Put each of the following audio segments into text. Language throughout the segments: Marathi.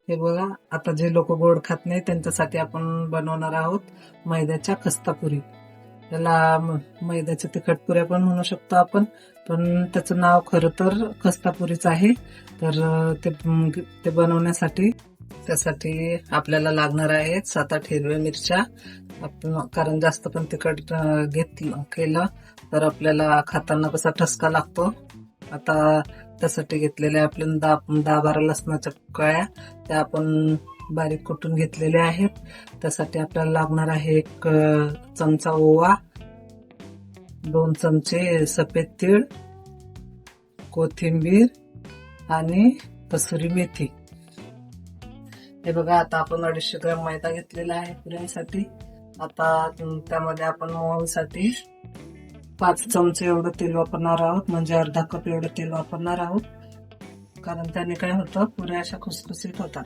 हे बघा, आता जे लोक गोड खात नाही त्यांच्यासाठी आपण बनवणार आहोत मैद्याच्या खस्तापुरी. त्याला मैद्याच्या तिखटपुऱ्या पण म्हणू शकतो आपण, पण त्याचं नाव खरं तर खस्तापुरीच आहे. तर ते बनवण्यासाठी त्यासाठी आपल्याला लागणार आहे 7-8 हिरव्या मिरच्या. आपण कारण जास्त पण तिखट केलं तर आपल्याला खाताना कसा ठसका लागतो. आता त्यासाठी घेतलेल्या आपल्या 10-12 लसणाच्या कळ्या, त्या आपण बारीक कुटून घेतलेल्या आहेत. त्यासाठी आपल्याला लागणार आहे 1 चमचा ओवा, 2 चमचे सफेद तीळ, कोथिंबीर आणि कसुरी मेथी. हे बघा, आता आपण 250 ग्रॅम मैदा घेतलेला आहे पुऱ्यांसाठी. आता त्यामध्ये आपण मोहनसाठी 5 चमचे एवढं तेल वापरणार आहोत, म्हणजे अर्धा कप एवढं तेल वापरणार आहोत. कारण त्याने काय होतं, पुऱ्या अशा खुसखुशीत होतात.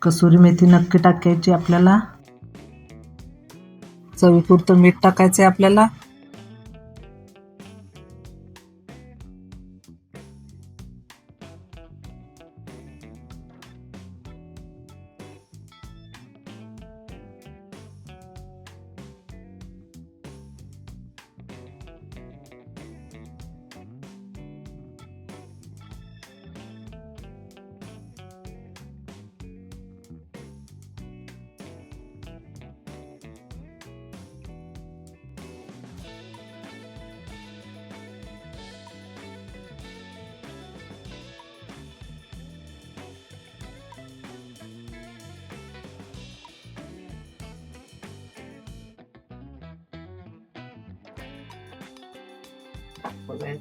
कसुरी मेथी नक्की टाकायची आपल्याला. चवीपुरतं मीठ टाकायचंय आपल्याला.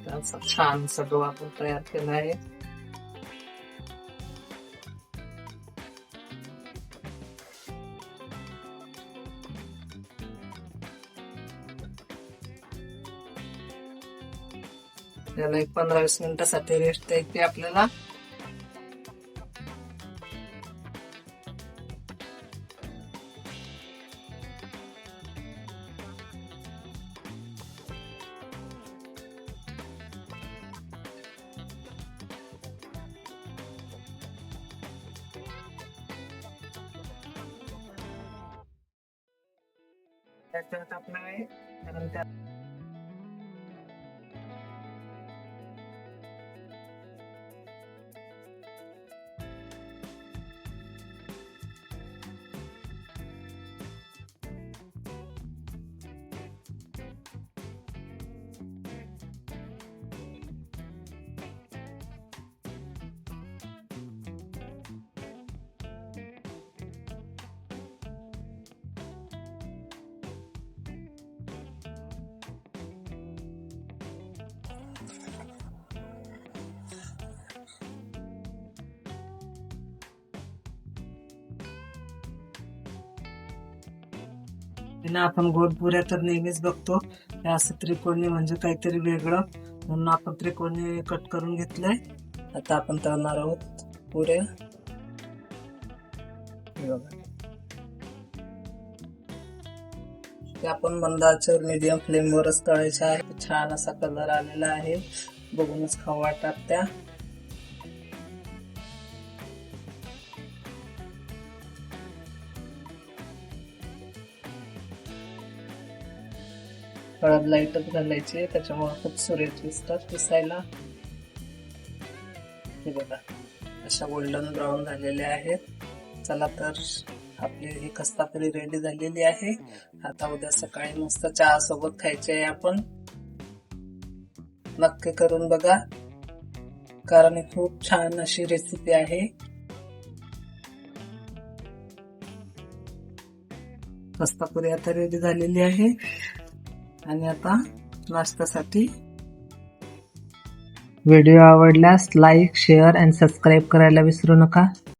असं छान सगळं आपण तयार केलं आहे. त्याला 15-20 मिनिटासाठी रेस्ट द्यायची आपल्याला. त्याच्यात आपलं आहे कारण त्या आपण गोडपुऱ्या तर नेहमीच बघतो, असं त्रिकोणी म्हणजे काहीतरी वेगळं, म्हणून आपण त्रिकोणी कट करून घेतलंय. आता आपण तळणार आहोत पुऱ्या. ते आपण मंद आचेवर मीडियम फ्लेम वरच तळायचे आहे. छान असा कलर आलेला आहे, बघूनच खाऊ वाटतात त्या. हळद लाईटच घालायची, त्याच्यामुळे खूप सुरेख दिसतात दिसायला. हे बघा, अशा गोल्डन ब्राऊन झालेले आहेत. चला तर आपली ही खस्तापुरी रेडी झालेली आहे. आता उद्या सकाळी मस्त चहा सोबत खायची आहे आपण. नक्की करून बघा, कारण ही खूप छान अशी रेसिपी आहे. खस्तापुरी आता रेडी झालेली आहे. आणि आता नाश्त्यासाठी व्हिडिओ आवडल्यास लाईक, शेअर आणि सबस्क्राईब करायला विसरू नका.